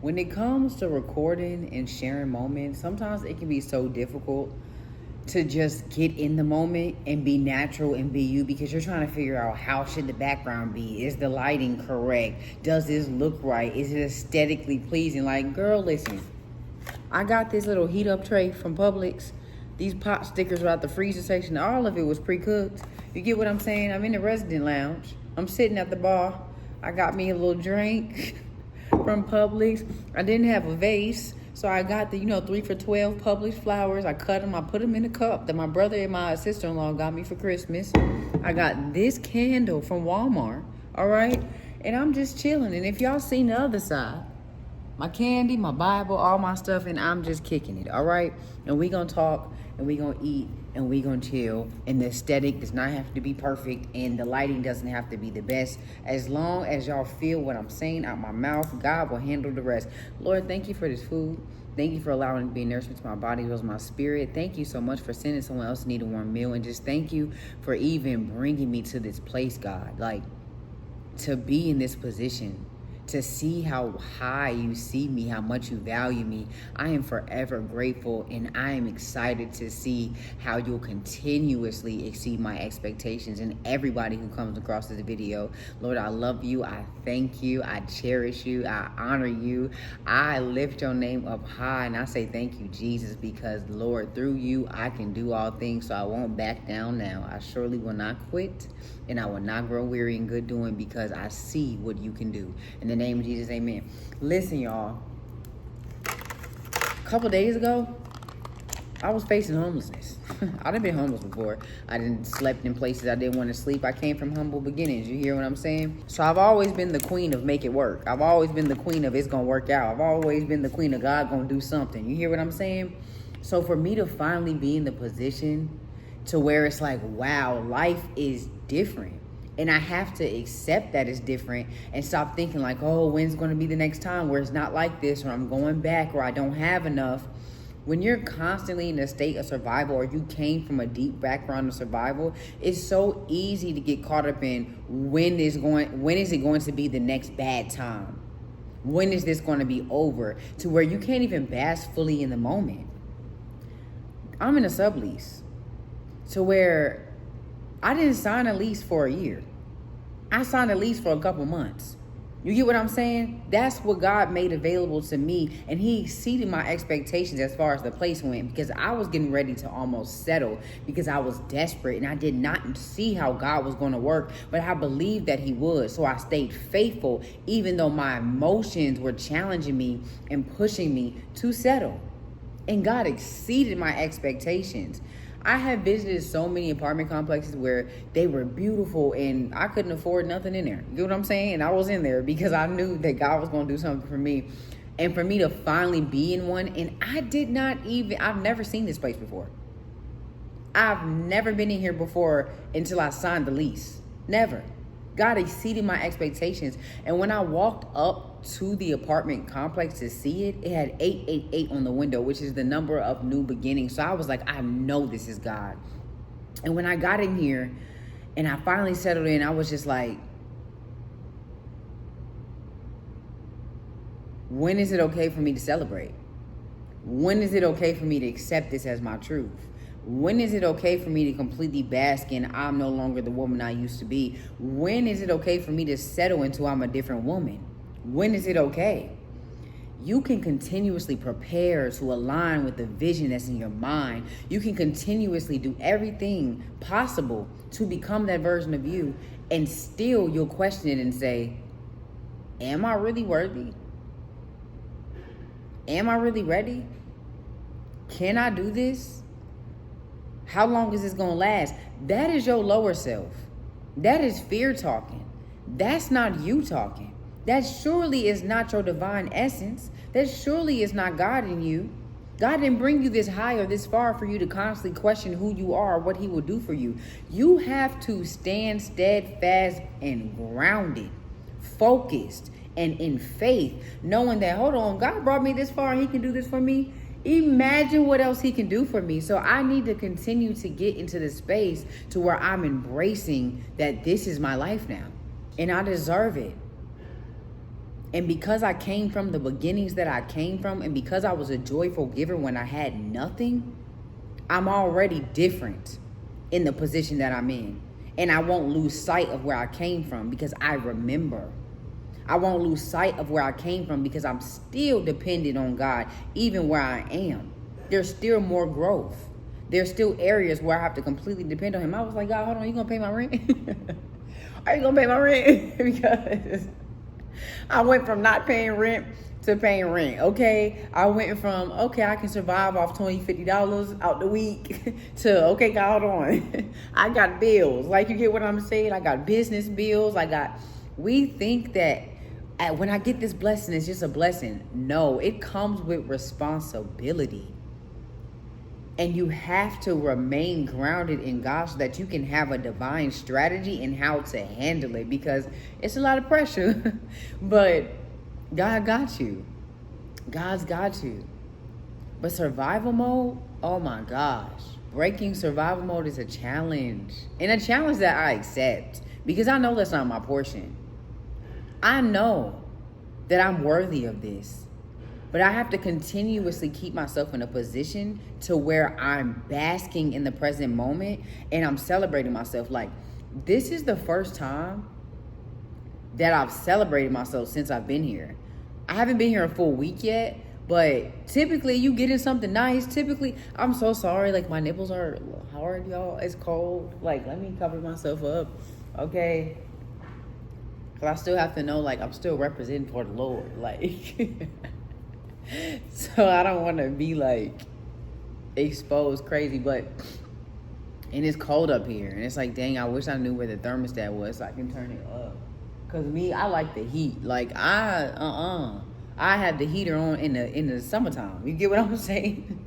When it comes to recording and sharing moments, sometimes it can be so difficult to just get in the moment and be natural and be you, because you're trying to figure out how should the background be. Is the lighting correct? Does this look right? Is it aesthetically pleasing? Like, girl, listen, I got this little heat up tray from Publix. These pot stickers are out the freezer section. All of it was pre-cooked. You get what I'm saying? I'm in the resident lounge. I'm sitting at the bar. I got me a little drink from Publix. I didn't have a vase, so I got the 3 for $12 Publix flowers. I cut them. I put them in a cup that my brother and my sister-in-law got me for Christmas. I got this candle from Walmart. All right, and I'm just chilling. And if y'all seen the other side, my candy, my Bible, all my stuff, and I'm just kicking it, all right? And we gonna talk, and we gonna eat, and we gonna chill, and the aesthetic does not have to be perfect, and the lighting doesn't have to be the best. As long as y'all feel what I'm saying out my mouth, God will handle the rest. Lord, thank you for this food. Thank you for allowing it to be nourishment to my body, as well as my spirit. Thank you so much for sending someone else to need a warm meal, and just thank you for even bringing me to this place, God. Like, to be in this position, to see how high you see me, how much you value me. I am forever grateful, and I am excited to see how you'll continuously exceed my expectations and everybody who comes across this video. Lord, I love you. I thank you. I cherish you. I honor you. I lift your name up high, and I say thank you, Jesus, because, Lord, through you, I can do all things, so I won't back down now. I surely will not quit, and I will not grow weary in good doing, because I see what you can do. In the name of Jesus, amen. Listen, y'all. A couple days ago, I was facing homelessness. I done been homeless before. I done slept in places I didn't want to sleep. I came from humble beginnings. You hear what I'm saying? So I've always been the queen of make it work. I've always been the queen of it's going to work out. I've always been the queen of God going to do something. You hear what I'm saying? So for me to finally be in the position to where it's like, wow, life is different. And I have to accept that it's different and stop thinking like, oh, when's going to be the next time where it's not like this, or I'm going back, or I don't have enough. When you're constantly in a state of survival, or you came from a deep background of survival, it's so easy to get caught up in when is it going to be the next bad time? When is this going to be over? To where you can't even bask fully in the moment. I'm in a sublease to where I didn't sign a lease for a year. I signed a lease for a couple months. You get what I'm saying? That's what God made available to me, and he exceeded my expectations as far as the place went, because I was getting ready to almost settle because I was desperate, and I did not see how God was going to work, but I believed that he would. So I stayed faithful, even though my emotions were challenging me and pushing me to settle. And God exceeded my expectations. I have visited so many apartment complexes where they were beautiful and I couldn't afford nothing in there. You know what I'm saying? And I was in there because I knew that God was going to do something for me. And for me to finally be in one, and I've never seen this place before. I've never been in here before until I signed the lease. Never. God exceeded my expectations. And when I walked up to the apartment complex to see it, it had 888 on the window, which is the number of new beginnings. So I was like, I know this is God. And when I got in here and I finally settled in, I was just like, when is it okay for me to celebrate? When is it okay for me to accept this as my truth? When is it okay for me to completely bask in I'm no longer the woman I used to be? When is it okay for me to settle into I'm a different woman? When is it okay? You can continuously prepare to align with the vision that's in your mind. You can continuously do everything possible to become that version of you, and still you'll question it and say, am I really worthy? Am I really ready? Can I do this? How long is this going to last? That is your lower self. That is fear talking. That's not you talking. That surely is not your divine essence. That surely is not God in you. God didn't bring you this high or this far for you to constantly question who you are or what he will do for you. You have to stand steadfast and grounded, focused, and in faith, knowing that, hold on, God brought me this far and he can do this for me. Imagine what else he can do for me. So I need to continue to get into the space to where I'm embracing that this is my life now and I deserve it. And because I came from the beginnings that I came from, and because I was a joyful giver when I had nothing, I'm already different in the position that I'm in. And I won't lose sight of where I came from because I remember. I won't lose sight of where I came from because I'm still dependent on God, even where I am. There's still more growth. There's still areas where I have to completely depend on him. I was like, God, hold on, you gonna pay my rent? Are you gonna pay my rent? Because I went from not paying rent to paying rent, okay? I went from, okay, I can survive off $20, $50 out the week to, okay, God, hold on. I got bills. Like, you get what I'm saying? I got business bills. We think that when I get this blessing, it's just a blessing. No, it comes with responsibility. And you have to remain grounded in God so that you can have a divine strategy in how to handle it, because it's a lot of pressure. But God got you. God's got you. But survival mode, oh my gosh. Breaking survival mode is a challenge. And a challenge that I accept because I know that's not my portion. I know that I'm worthy of this. But I have to continuously keep myself in a position to where I'm basking in the present moment and I'm celebrating myself. Like, this is the first time that I've celebrated myself since I've been here. I haven't been here a full week yet, but typically you get in something nice. Typically, I'm so sorry. Like, my nipples are hard, y'all. It's cold. Like, let me cover myself up, okay? Because I still have to know, like, I'm still representing for the Lord. Like... So I don't want to be like exposed crazy, and it's cold up here, and it's like, dang, I wish I knew where the thermostat was so I can turn it up. Cause me, I like the heat. Like I have the heater on in the summertime. You get what I'm saying?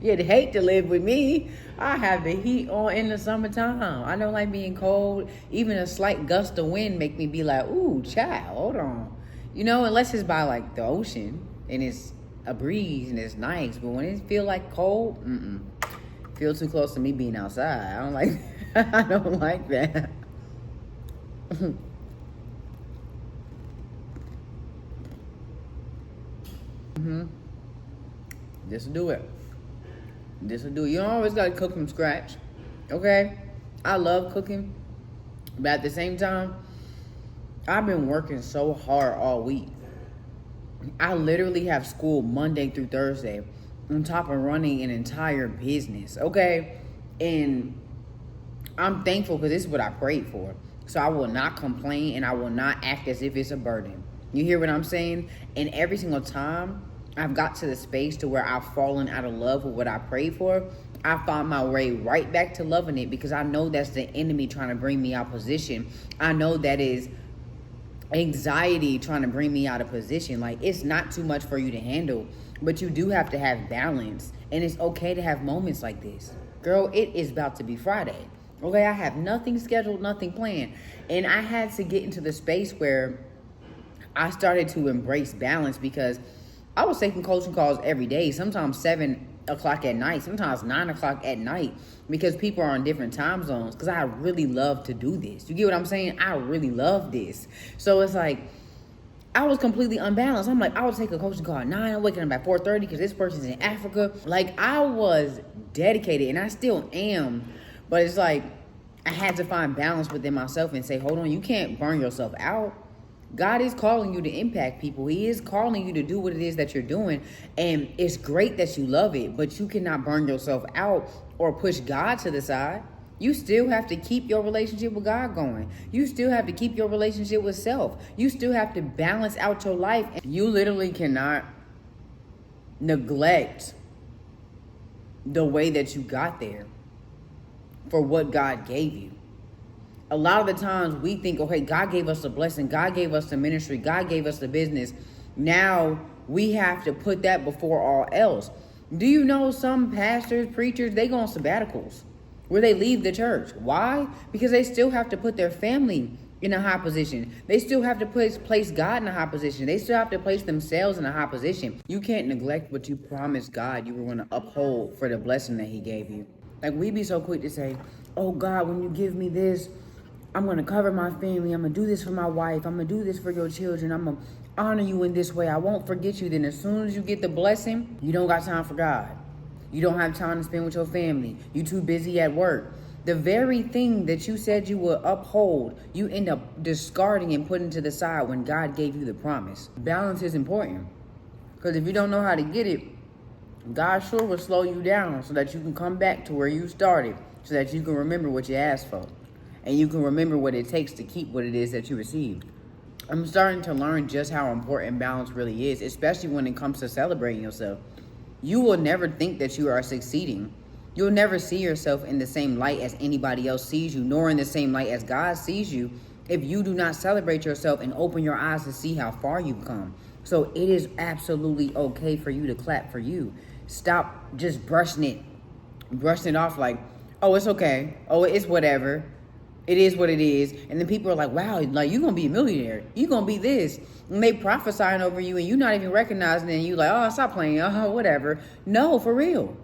You'd hate to live with me. I have the heat on in the summertime. I don't like being cold. Even a slight gust of wind make me be like, ooh, child, hold on. You know, unless it's by like the ocean. And it's a breeze and it's nice, but when it feel like cold, feel too close to me being outside. I don't like I don't like that. This will do it. You don't always gotta cook from scratch. Okay? I love cooking, but at the same time, I've been working so hard all week. I literally have school Monday through Thursday on top of running an entire business, okay? And I'm thankful because this is what I prayed for. So I will not complain and I will not act as if it's a burden. You hear what I'm saying? And every single time I've got to the space to where I've fallen out of love with what I prayed for, I found my way right back to loving it because I know that's the enemy trying to bring me out position. I know that is anxiety trying to bring me out of position. Like, it's not too much for you to handle, but you do have to have balance, and it's okay to have moments like this. Girl, it is about to be Friday, okay? I have nothing scheduled, nothing planned, and I had to get into the space where I started to embrace balance because I was taking coaching calls every day, sometimes 7 o'clock at night, sometimes 9 o'clock at night, because people are on different time zones, because I really love to do this. You get what I'm saying? I really love this. So it's like, I was completely unbalanced. I'm like, I would take a coaching call at 9, I'm waking up at 4:30 because this person's in Africa. Like, I was dedicated, and I still am, but it's like, I had to find balance within myself and say, hold on, you can't burn yourself out. God is calling you to impact people. He is calling you to do what it is that you're doing. And it's great that you love it, but you cannot burn yourself out or push God to the side. You still have to keep your relationship with God going. You still have to keep your relationship with self. You still have to balance out your life. You literally cannot neglect the way that you got there for what God gave you. A lot of the times we think, okay, God gave us the blessing. God gave us the ministry. God gave us the business. Now we have to put that before all else. Do you know some pastors, preachers, they go on sabbaticals where they leave the church? Why? Because they still have to put their family in a high position. They still have to place God in a high position. They still have to place themselves in a high position. You can't neglect what you promised God you were going to uphold for the blessing that he gave you. Like, we be so quick to say, oh God, when you give me this, I'm going to cover my family. I'm going to do this for my wife. I'm going to do this for your children. I'm honor you in this way. I won't forget you. Then as soon as you get the blessing, you don't got time for God. You don't have time to spend with your family. You too busy at work. The very thing that you said you would uphold, you end up discarding and putting to the side when God gave you the promise. Balance is important. Because if you don't know how to get it, God sure will slow you down so that you can come back to where you started, so that you can remember what you asked for. And you can remember what it takes to keep what it is that you received. I'm starting to learn just how important balance really is, especially when it comes to celebrating yourself. You will never think that you are succeeding. You'll never see yourself in the same light as anybody else sees you, nor in the same light as God sees you, if you do not celebrate yourself and open your eyes to see how far you've come. So it is absolutely okay for you to clap for you. Stop just brushing it off like, oh, it's okay. Oh, it's whatever. It is what it is. And then people are like, wow, like, you're going to be a millionaire. You're going to be this. And they prophesying over you and you're not even recognizing it. And you like, oh, stop playing. Oh, whatever. No, for real.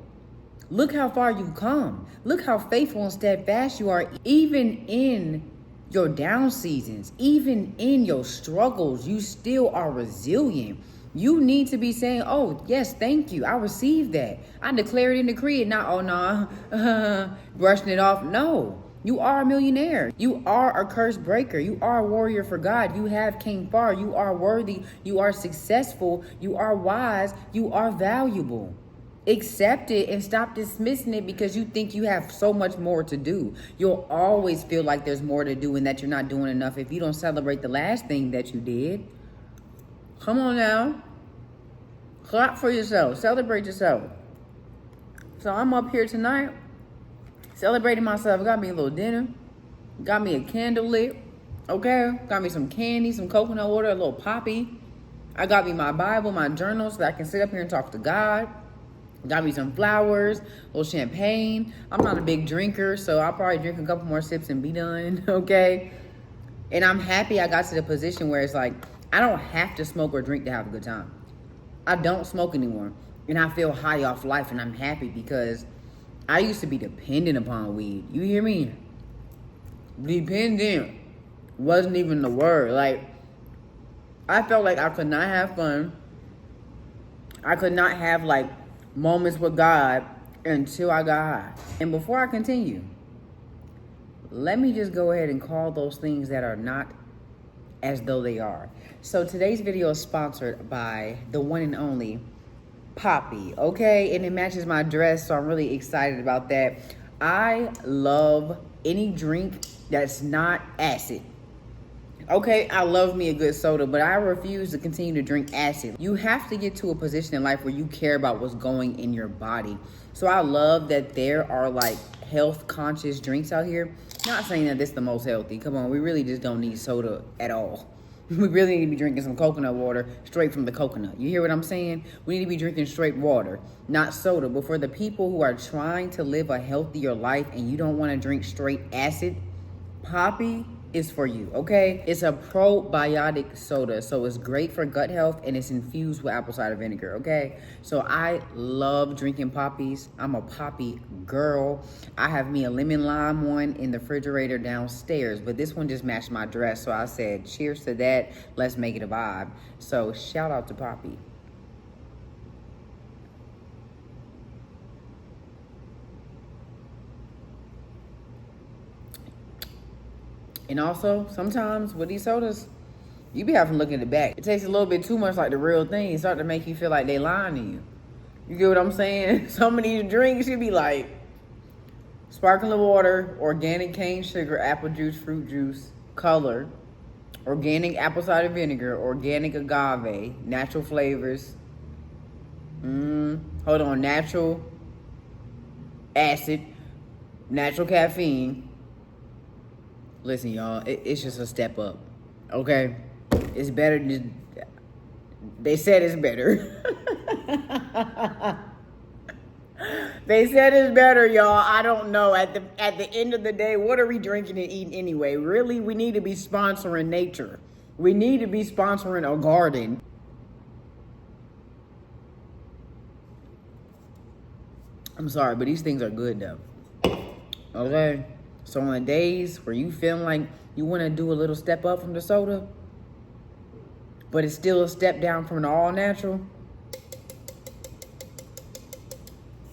Look how far you've come. Look how faithful and steadfast you are. Even in your down seasons, even in your struggles, you still are resilient. You need to be saying, oh, yes, thank you. I received that. I declare it and decree it. Not, oh, no, brushing it off. No. You are a millionaire. You are a curse breaker. You are a warrior for God. You have came far. You are worthy. You are successful. You are wise. You are valuable. Accept it and stop dismissing it because you think you have so much more to do. You'll always feel like there's more to do and that you're not doing enough if you don't celebrate the last thing that you did. Come on now. Clap for yourself. Celebrate yourself. So I'm up here tonight celebrating myself. Got me a little dinner. Got me a candle lit. Okay? Got me some candy, some coconut water, a little poppy. I got me my Bible, my journal, so that I can sit up here and talk to God. Got me some flowers, a little champagne. I'm not a big drinker, so I'll probably drink a couple more sips and be done, okay? And I'm happy I got to the position where it's like, I don't have to smoke or drink to have a good time. I don't smoke anymore. And I feel high off life, and I'm happy because I used to be dependent upon weed. You hear me? Dependent wasn't even the word. Like, I felt like I could not have fun. I could not have, like, moments with God until I got high. And before I continue, let me just go ahead and call those things that are not as though they are. So today's video is sponsored by the one and only Poppy, okay? And it matches my dress, so I'm really excited about that. I love any drink that's not acid. Okay, I love me a good soda, but I refuse to continue to drink acid. You have to get to a position in life where you care about what's going in your body. So I love that there are like health conscious drinks out here. Not saying that this is the most healthy. Come on, we really just don't need soda at all. We really need to be drinking some coconut water straight from the coconut. You hear what I'm saying? We need to be drinking straight water, not soda. But for the people who are trying to live a healthier life and you don't want to drink straight acid, Poppy is for you, okay? It's a probiotic soda, so it's great for gut health and it's infused with apple cider vinegar, okay? So I love drinking Poppies. I'm a Poppy girl. I have me a lemon lime one in the refrigerator downstairs, but this one just matched my dress, so I said, cheers to that. Let's make it a vibe. So shout out to Poppy. And also, sometimes with these sodas, you be having to look in the back. It tastes a little bit too much like the real thing. It starts to make you feel like they lying to you. You get what I'm saying? Some of these drinks, you be like, sparkling water, organic cane sugar, apple juice, fruit juice, color, organic apple cider vinegar, organic agave, natural flavors. Hold on, natural acid, natural caffeine. Listen, y'all, it's just a step up, okay? It's better than, they said it's better. They said it's better, y'all. I don't know. At the end of the day, what are we drinking and eating anyway? Really, we need to be sponsoring nature. We need to be sponsoring a garden. I'm sorry, but these things are good, though. Okay? So on days where you feel like you want to do a little step up from the soda, but it's still a step down from the all natural,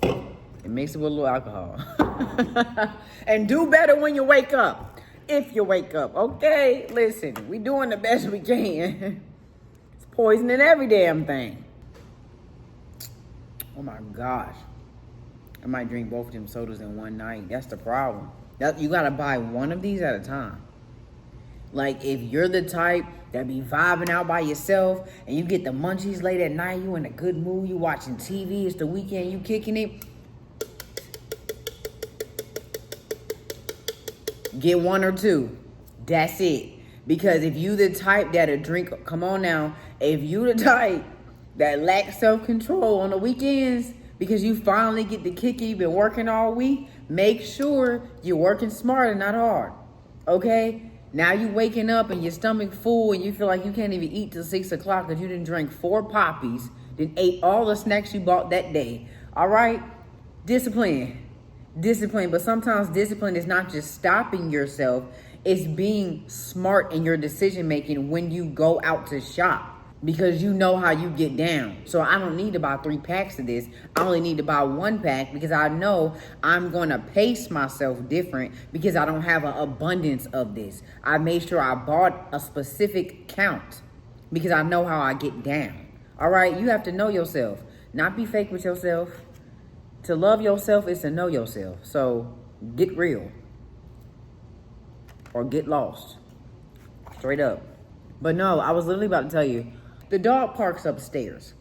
and mix it with a little alcohol. And do better when you wake up. If you wake up, okay? Listen, we doing the best we can. It's poisoning every damn thing. Oh my gosh. I might drink both of them sodas in one night. That's the problem. You gotta buy one of these at a time. Like, if you're the type that be vibing out by yourself and you get the munchies late at night, you in a good mood, you watching TV, it's the weekend, you kicking it, get one or two. That's it. Because if you the type that'll drink, come on now, if you the type that lacks self-control on the weekends because you finally get the kick, you've been working all week, make sure you're working smart and not hard. Okay? Now you waking up and your stomach full and you feel like you can't even eat till 6 o'clock because you didn't drink 4 poppies, then ate all the snacks you bought that day. All right? Discipline. But sometimes discipline is not just stopping yourself, it's being smart in your decision making when you go out to shop, because you know how you get down. So I don't need to buy 3 packs of this. I only need to buy 1 pack because I know I'm going to pace myself different because I don't have an abundance of this. I made sure I bought a specific count because I know how I get down. All right? You have to know yourself, not be fake with yourself. To love yourself is to know yourself. So get real or get lost. Straight up. But no, I was literally about to tell you, the dog park's upstairs.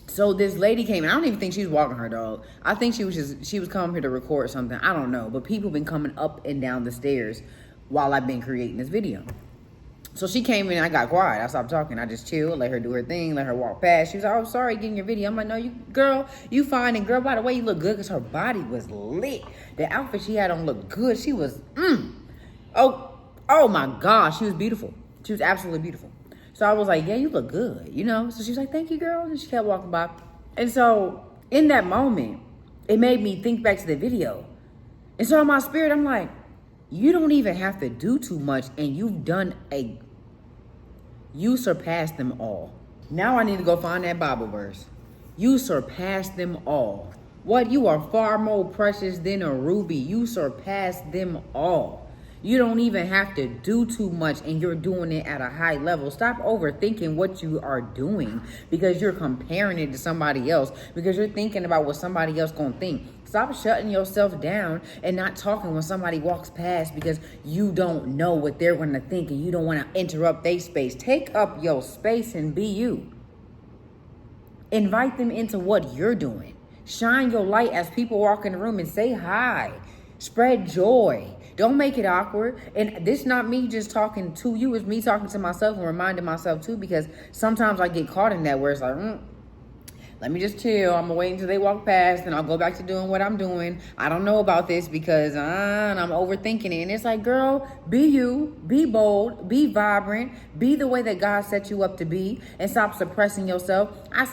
So this lady came in. I don't even think she was walking her dog. I think she was coming here to record something. I don't know. But people been coming up and down the stairs while I've been creating this video. So she came in, I got quiet. I stopped talking. I just chilled, let her do her thing, let her walk past. She was like, oh, sorry, getting your video. I'm like, no, girl, you fine. And girl, by the way, you look good, because her body was lit. The outfit she had on looked good. She was, oh my gosh, she was beautiful. She was absolutely beautiful. So I was like, yeah, you look good, you know? So she was like, thank you, girl. And she kept walking by. And so in that moment, it made me think back to the video. And so in my spirit, I'm like, you don't even have to do too much, and you surpassed them all. Now I need to go find that Bible verse. You surpassed them all. What? You are far more precious than a ruby. You surpassed them all. You don't even have to do too much, and you're doing it at a high level. Stop overthinking what you are doing because you're comparing it to somebody else, because you're thinking about what somebody else gonna think. Stop shutting yourself down and not talking when somebody walks past because you don't know what they're gonna think and you don't wanna interrupt their space. Take up your space and be you. Invite them into what you're doing. Shine your light as people walk in the room and say hi. Spread joy. Don't make it awkward. And this not me just talking to you. It's me talking to myself and reminding myself too, because sometimes I get caught in that where it's like, let me just chill. I'm gonna wait until they walk past and I'll go back to doing what I'm doing. I don't know about this because I'm overthinking it. And it's like, girl, be you, be bold, be vibrant, be the way that God set you up to be, and stop suppressing yourself. I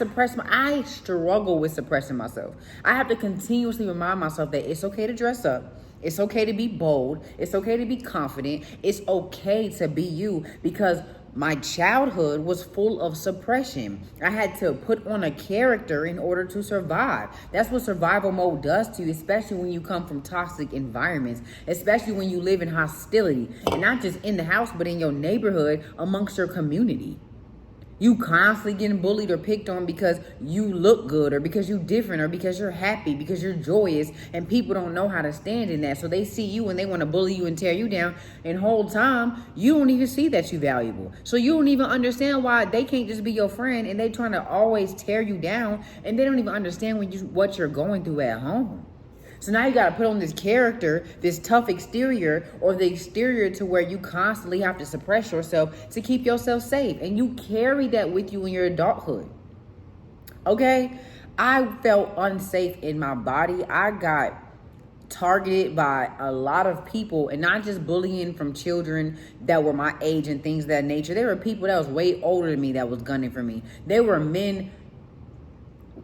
struggle with suppressing myself. I have to continuously remind myself that it's okay to dress up. It's okay to be bold. It's okay to be confident. It's okay to be you, because my childhood was full of suppression. I had to put on a character in order to survive. That's what survival mode does to you, especially when you come from toxic environments, especially when you live in hostility, and not just in the house, but in your neighborhood, amongst your community. You constantly getting bullied or picked on because you look good, or because you're different, or because you're happy, because you're joyous, and people don't know how to stand in that. So they see you and they want to bully you and tear you down, and whole time you don't even see that you're valuable. So you don't even understand why they can't just be your friend, and they trying to always tear you down, and they don't even understand what you're going through at home. So now you got to put on this character, this tough exterior, or the exterior to where you constantly have to suppress yourself to keep yourself safe. And you carry that with you in your adulthood. Okay? I felt unsafe in my body. I got targeted by a lot of people, and not just bullying from children that were my age and things of that nature. There were people that was way older than me that was gunning for me. There were men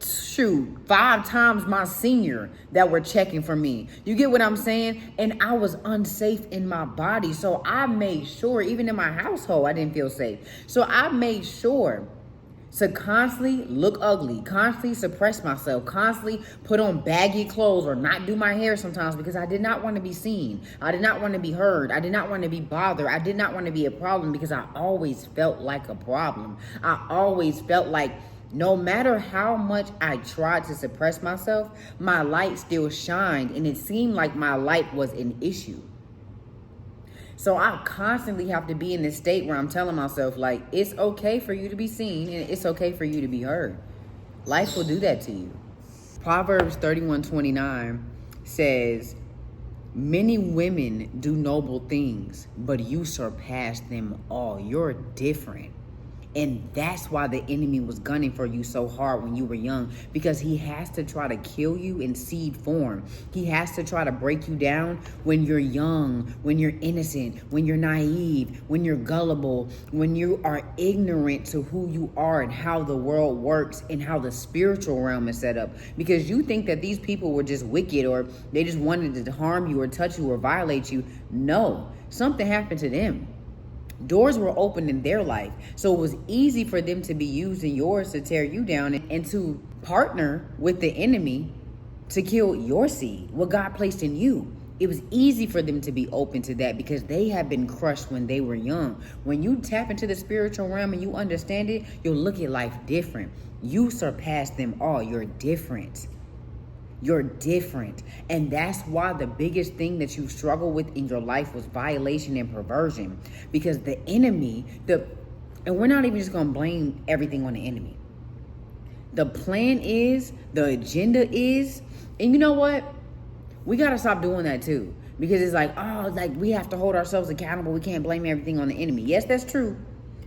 shoot, 5 times my senior that were checking for me. You get what I'm saying? And I was unsafe in my body. So I made sure, even in my household, I didn't feel safe. So I made sure to constantly look ugly, constantly suppress myself, constantly put on baggy clothes or not do my hair sometimes because I did not want to be seen. I did not want to be heard. I did not want to be bothered. I did not want to be a problem because I always felt like a problem. I always felt like no matter how much I tried to suppress myself, my light still shined and it seemed like my light was an issue. So I constantly have to be in this state where I'm telling myself, like, it's okay for you to be seen and it's okay for you to be heard. Life will do that to you. Proverbs 31:29 says, many women do noble things, but you surpass them all. You're different. And that's why the enemy was gunning for you so hard when you were young, because he has to try to kill you in seed form. He has to try to break you down when you're young, when you're innocent, when you're naive, when you're gullible, when you are ignorant to who you are and how the world works and how the spiritual realm is set up. Because you think that these people were just wicked or they just wanted to harm you or touch you or violate you. No, something happened to them. Doors were opened in their life. So it was easy for them to be used in yours to tear you down and to partner with the enemy to kill your seed, what God placed in you. It was easy for them to be open to that because they had been crushed when they were young. When you tap into the spiritual realm and you understand it, you'll look at life different. You surpass them all. You're different. You're different. And that's why the biggest thing that you struggle with in your life was violation and perversion. Because the enemy, and we're not even just going to blame everything on the enemy. The plan is, the agenda is, and you know what? We got to stop doing that too. Because it's like, oh, like we have to hold ourselves accountable. We can't blame everything on the enemy. Yes, that's true.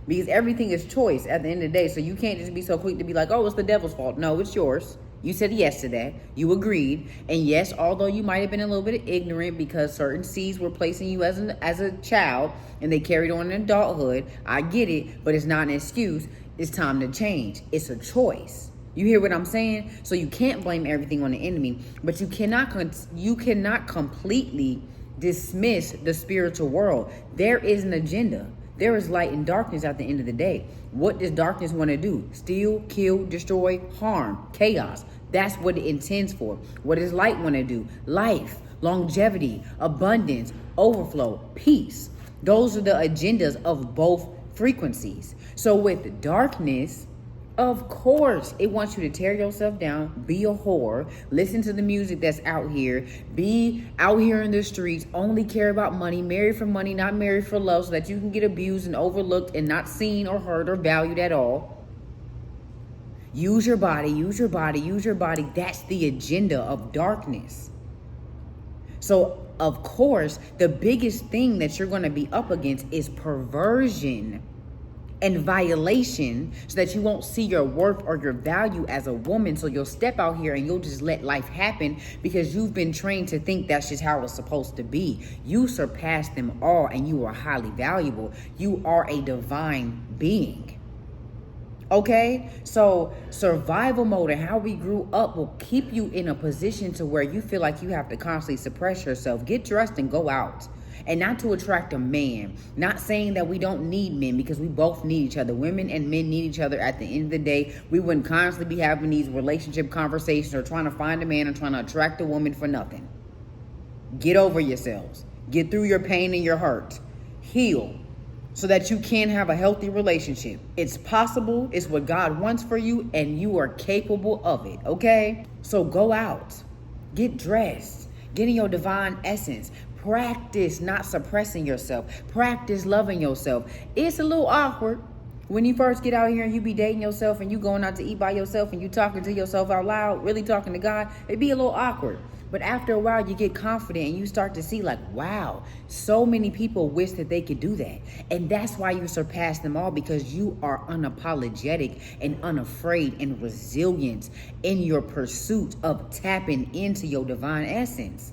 Because everything is choice at the end of the day. So you can't just be so quick to be like, oh, it's the devil's fault. No, it's yours. You said yes to that. You agreed. And yes, although you might have been a little bit ignorant because certain seeds were placing you as a child and they carried on in adulthood, I get it, but it's not an excuse. It's time to change. It's a choice. You hear what I'm saying? So you can't blame everything on the enemy, but you cannot completely dismiss the spiritual world. There is an agenda. There is light and darkness at the end of the day. What does darkness want to do? Steal, kill, destroy, harm, chaos. That's what it intends for. What does light want to do? Life, longevity, abundance, overflow, peace. Those are the agendas of both frequencies. So with darkness, of course, it wants you to tear yourself down, be a whore, listen to the music that's out here, be out here in the streets, only care about money, marry for money, not marry for love, so that you can get abused and overlooked and not seen or heard or valued at all. Use your body, use your body, use your body. That's the agenda of darkness. So, of course, the biggest thing that you're going to be up against is perversion and violation, so that you won't see your worth or your value as a woman. So you'll step out here and you'll just let life happen because you've been trained to think that's just how it's supposed to be. You surpass them all and you are highly valuable. You are a divine being. Okay, so survival mode and how we grew up will keep you in a position to where you feel like you have to constantly suppress yourself. Get dressed and go out. And not to attract a man. Not saying that we don't need men, because we both need each other. Women and men need each other at the end of the day. We wouldn't constantly be having these relationship conversations or trying to find a man or trying to attract a woman for nothing. Get over yourselves. Get through your pain and your hurt. Heal so that you can have a healthy relationship. It's possible. It's what God wants for you, and you are capable of it, okay? So go out. Get dressed. Get in your divine essence. Practice not suppressing yourself. Practice loving yourself. It's a little awkward when you first get out here and you be dating yourself and you going out to eat by yourself and you talking to yourself out loud, really talking to God. It'd be a little awkward. But after a while, you get confident and you start to see like, wow, so many people wish that they could do that. And that's why you surpass them all, because you are unapologetic and unafraid and resilient in your pursuit of tapping into your divine essence.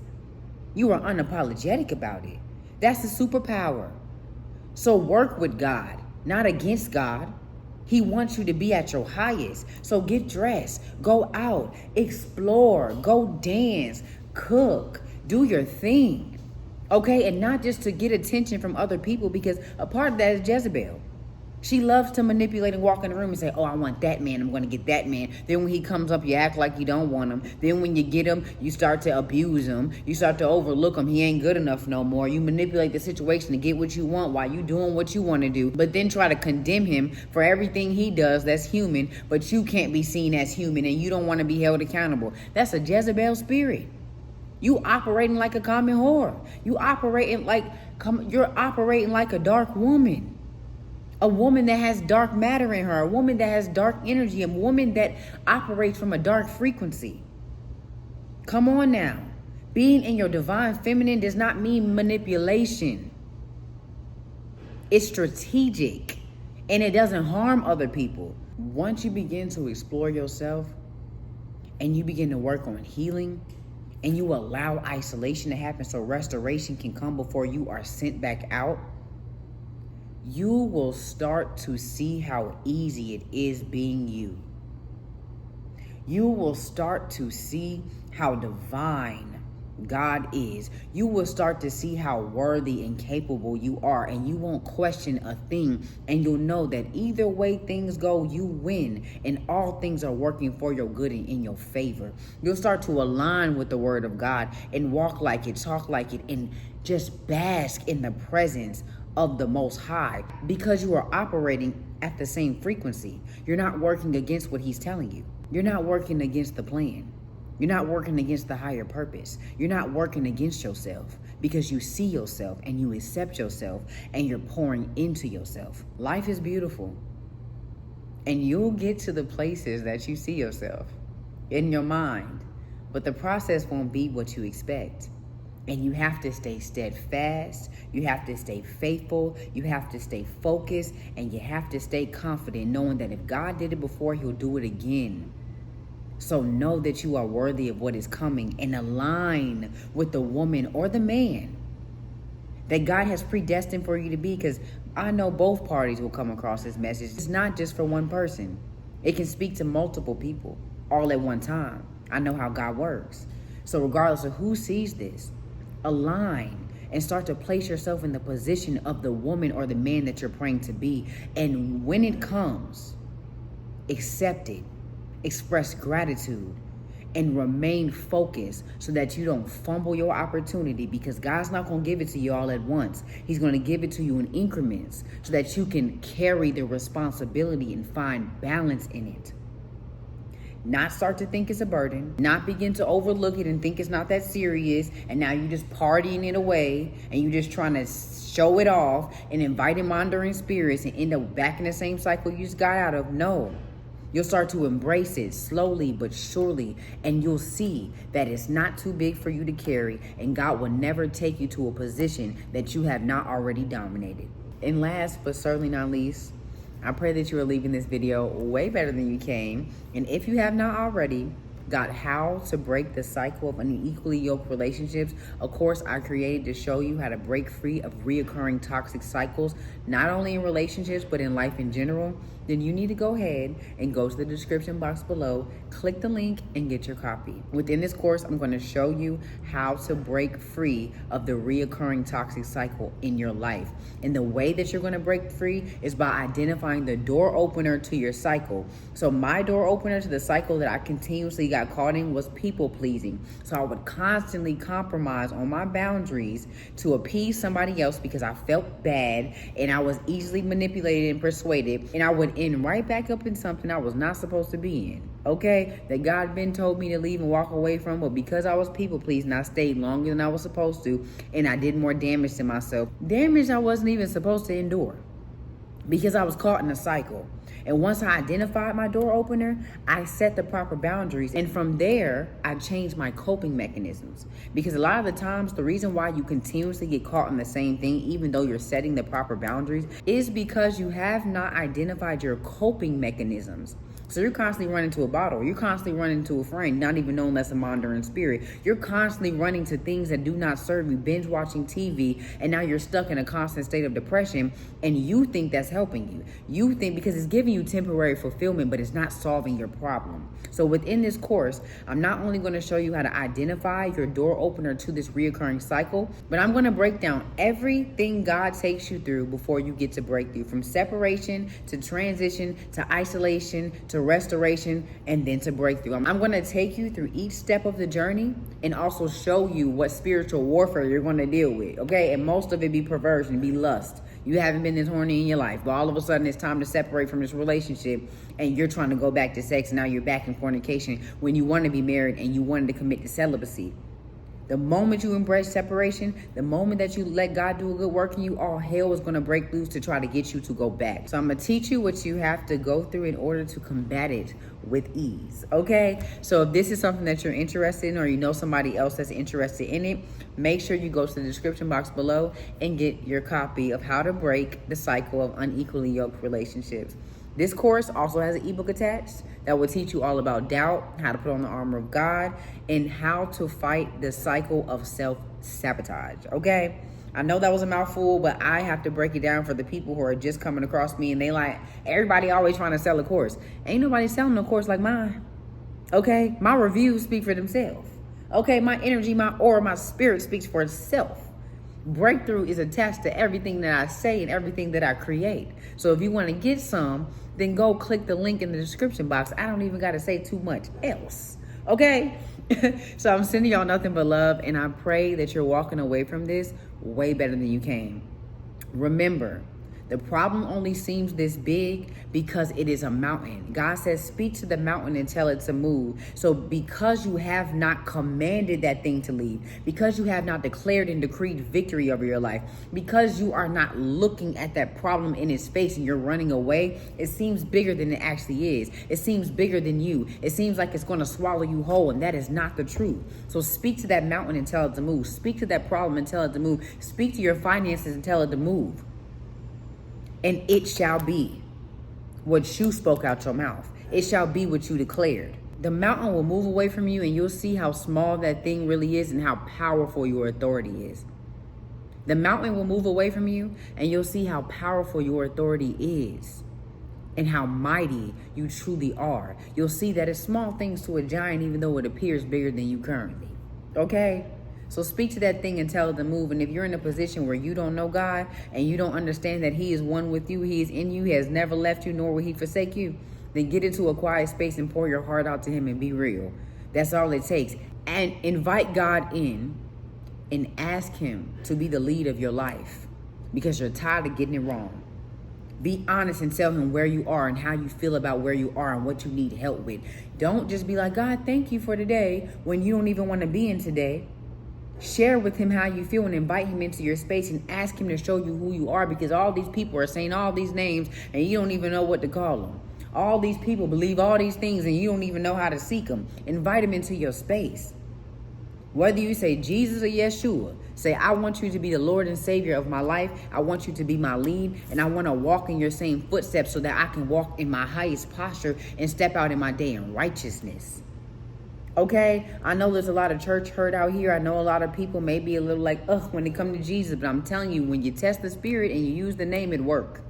You are unapologetic about it. That's the superpower. So work with God, not against God. He wants you to be at your highest. So get dressed, go out, explore, go dance, cook, do your thing. Okay? And not just to get attention from other people, because a part of that is Jezebel. She loves to manipulate and walk in the room and say, oh, I want that man. I'm going to get that man. Then when he comes up, you act like you don't want him. Then when you get him, you start to abuse him. You start to overlook him. He ain't good enough no more. You manipulate the situation to get what you want while you doing what you want to do. But then try to condemn him for everything he does that's human. But you can't be seen as human and you don't want to be held accountable. That's a Jezebel spirit. You operating like a common whore. You're operating like a dark woman. A woman that has dark matter in her, a woman that has dark energy, a woman that operates from a dark frequency. Come on now. Being in your divine feminine does not mean manipulation. It's strategic and it doesn't harm other people. Once you begin to explore yourself and you begin to work on healing and you allow isolation to happen so restoration can come before you are sent back out, you will start to see how easy it is being you. You will start to see how divine God is. You will start to see how worthy and capable you are, and you won't question a thing, and you'll know that either way things go, you win, and all things are working for your good and in your favor. You'll start to align with the word of God and walk like it, talk like it, and just bask in the presence of the Most High, because you are operating at the same frequency. You're not working against what he's telling you. You're not working against the plan. You're not working against the higher purpose. You're not working against yourself, because you see yourself and you accept yourself and you're pouring into yourself. Life is beautiful, and you'll get to the places that you see yourself in your mind, but the process won't be what you expect. And you have to stay steadfast, you have to stay faithful, you have to stay focused, and you have to stay confident, knowing that if God did it before, he'll do it again. So know that you are worthy of what is coming, and align with the woman or the man that God has predestined for you to be, because I know both parties will come across this message. It's not just for one person. It can speak to multiple people all at one time. I know how God works. So regardless of who sees this, align and start to place yourself in the position of the woman or the man that you're praying to be. And when it comes, accept it, express gratitude, and remain focused so that you don't fumble your opportunity, because God's not going to give it to you all at once. He's going to give it to you in increments so that you can carry the responsibility and find balance in it. Not start to think it's a burden, not begin to overlook it and think it's not that serious, and now you're just partying it away and you're just trying to show it off and inviting monitoring spirits and end up back in the same cycle you just got out of. No. You'll start to embrace it slowly but surely, and you'll see that it's not too big for you to carry, and God will never take you to a position that you have not already dominated. And last but certainly not least, I pray that you are leaving this video way better than you came. And if you have not already got how to break the cycle of unequally yoked relationships, a course I created to show you how to break free of reoccurring toxic cycles, not only in relationships, but in life in general, then you need to go ahead and go to the description box below, click the link, and get your copy. Within this course, I'm going to show you how to break free of the reoccurring toxic cycle in your life. And the way that you're going to break free is by identifying the door opener to your cycle. So my door opener to the cycle that I continuously got caught in was people pleasing. So I would constantly compromise on my boundaries to appease somebody else because I felt bad, and I was easily manipulated and persuaded, and I would end right back up in something I was not supposed to be in. Okay, that God been told me to leave and walk away from, but because I was people pleasing, I stayed longer than I was supposed to, and I did more damage to myself. Damage I wasn't even supposed to endure, because I was caught in a cycle. And once I identified my door opener, I set the proper boundaries. And from there, I changed my coping mechanisms. Because a lot of the times, the reason why you continuously get caught in the same thing, even though you're setting the proper boundaries, is because you have not identified your coping mechanisms. So you're constantly running to a bottle. You're constantly running to a friend, not even knowing that's a wandering spirit. You're constantly running to things that do not serve you, binge watching TV, and now you're stuck in a constant state of depression, and you think that's helping you. You think because it's giving you temporary fulfillment, but it's not solving your problem. So within this course, I'm not only going to show you how to identify your door opener to this reoccurring cycle, but I'm going to break down everything God takes you through before you get to breakthrough, from separation to transition to isolation to restoration and then to breakthrough. I'm going to take you through each step of the journey and also show you what spiritual warfare you're going to deal with, okay? And most of it be perversion, be lust. You haven't been this horny in your life, but all of a sudden it's time to separate from this relationship and you're trying to go back to sex. Now you're back in fornication when you want to be married and you wanted to commit to celibacy. The moment you embrace separation, the moment that you let God do a good work in you, all hell is going to break loose to try to get you to go back. So I'm going to teach you what you have to go through in order to combat it with ease, okay? So if this is something that you're interested in, or you know somebody else that's interested in it, make sure you go to the description box below and get your copy of How to Break the Cycle of Unequally Yoked Relationships. This course also has an ebook attached that will teach you all about doubt, how to put on the armor of God, and how to fight the cycle of self-sabotage, okay? I know that was a mouthful, but I have to break it down for the people who are just coming across me and they like, everybody always trying to sell a course. Ain't nobody selling no course like mine, okay? My reviews speak for themselves, okay? My energy, my aura, my spirit speaks for itself. Breakthrough is attached to everything that I say and everything that I create. So if you want to get some, then go click the link in the description box. I don't even got to say too much else, okay? So I'm sending y'all nothing but love, and I pray that you're walking away from this way better than you came. Remember, the problem only seems this big because it is a mountain. God says, speak to the mountain and tell it to move. So because you have not commanded that thing to leave, because you have not declared and decreed victory over your life, because you are not looking at that problem in its face and you're running away, it seems bigger than it actually is. It seems bigger than you. It seems like it's going to swallow you whole, and that is not the truth. So speak to that mountain and tell it to move. Speak to that problem and tell it to move. Speak to your finances and tell it to move. And it shall be what you spoke out your mouth. It shall be what you declared. The mountain will move away from you, and you'll see how small that thing really is and how powerful your authority is. The mountain will move away from you, and you'll see how powerful your authority is and how mighty you truly are. You'll see that it's small things to a giant, even though it appears bigger than you currently. Okay? So speak to that thing and tell it to move. And if you're in a position where you don't know God and you don't understand that He is one with you, He is in you, He has never left you, nor will He forsake you, then get into a quiet space and pour your heart out to Him and be real. That's all it takes. And invite God in and ask Him to be the lead of your life because you're tired of getting it wrong. Be honest and tell Him where you are and how you feel about where you are and what you need help with. Don't just be like, God, thank you for today, when you don't even want to be in today. Share with Him how you feel and invite Him into your space and ask Him to show you who you are, because all these people are saying all these names and you don't even know what to call them. All these people believe all these things and you don't even know how to seek them. Invite Him into your space. Whether you say Jesus or Yeshua, say, I want you to be the Lord and Savior of my life. I want you to be my lead, and I want to walk in your same footsteps so that I can walk in my highest posture and step out in my day in righteousness. Okay, I know there's a lot of church hurt out here. I know a lot of people may be a little like, ugh, when it comes to Jesus. But I'm telling you, when you test the spirit and you use the name, it work.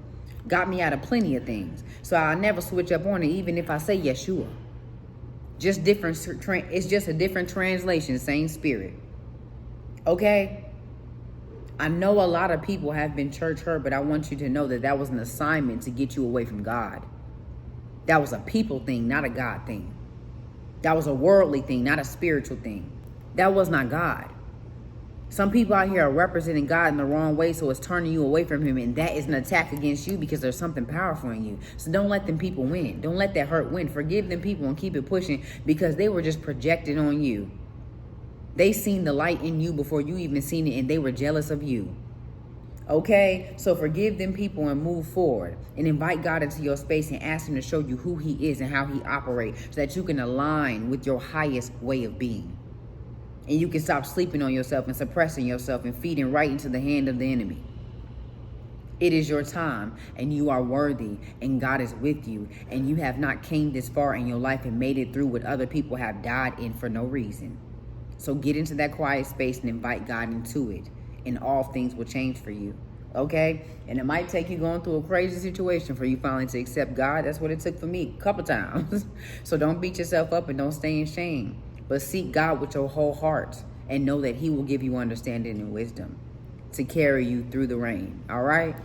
Got me out of plenty of things. So I'll never switch up on it, even if I say Yeshua. Just different. It's just a different translation, same spirit. Okay? I know a lot of people have been church hurt, but I want you to know that that was an assignment to get you away from God. That was a people thing, not a God thing. That was a worldly thing, not a spiritual thing. That was not God. Some people out here are representing God in the wrong way, so it's turning you away from Him, and that is an attack against you because there's something powerful in you. So don't let them people win. Don't let that hurt win. Forgive them people and keep it pushing, because they were just projected on you. They seen the light in you before you even seen it, and they were jealous of you. Okay, so forgive them people and move forward and invite God into your space and ask Him to show you who He is and how He operates so that you can align with your highest way of being. And you can stop sleeping on yourself and suppressing yourself and feeding right into the hand of the enemy. It is your time, and you are worthy, and God is with you, and you have not came this far in your life and made it through what other people have died in for no reason. So get into that quiet space and invite God into it, and all things will change for you. Okay? And it might take you going through a crazy situation for you finally to accept God. That's what it took for me a couple times. So don't beat yourself up and don't stay in shame, but seek God with your whole heart and know that He will give you understanding and wisdom to carry you through the rain. All right?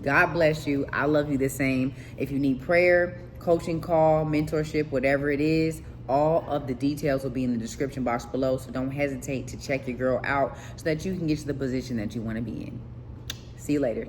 God bless you. I love you the same. If you need prayer, coaching call, mentorship, whatever it is, all of the details will be in the description box below. So don't hesitate to check your girl out so that you can get to the position that you want to be in. See you later.